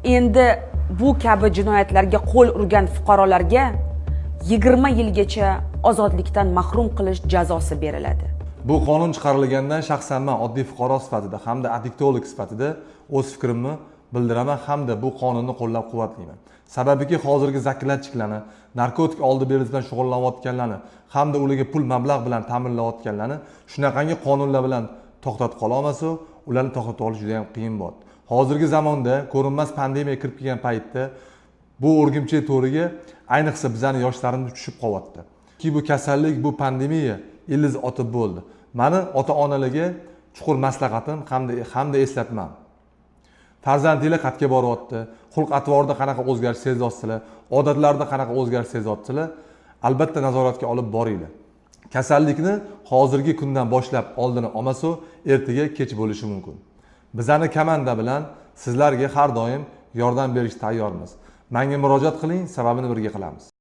Endi bu kabi jinoyatlarga qo'l urgan fuqarolarga 20 yilgacha ozodlikdan mahrum qilish jazosi beriladi. Bu qonun chiqarilgandan shaxsan men oddiy fuqaro sifatida hamda adiktolog sifatida o'z fikrimni bildiraman hamda bu qonunni qo'llab-quvvatlayman. Sababiki hozirgi zaklatchilarni, narkotik oldi berish bilan shug'ullanayotganlarni hamda ularga pul mablag' bilan ta'minlayotganlarni shunaqangi qonunlar bilan to'xtatib qola olmasa, ularni to'xtatib olish juda ham qiyin bo'ldi. Hozirgi zamonda ko'rinmas pandemiya kirib kelgan paytda bu o'rgimchak to'riga ayniqsa bizning yoshlarimiz tushib qolyapti. Ki bu kasallik, bu pandemiya ildiz otib bo'ldi. Mani ota-onalarga chuqur maslahatim hamda eslatmam. Farzandinglar qayerga boryapti? Xulq-atvorda qanaqa o'zgarish sezyapsizlar? Odatlarda qanaqa o'zgarish sezyapsizlar? Albatta nazoratga olib boringlar. Kasallikni hozirgi kundan boshlab oldini olmasa, ertaga kech bo'lishi mumkin. Bizning komanda bilan sizlarga har doim yordam berishga tayyormiz. Menga murojaat qiling, sababini birga qilamiz.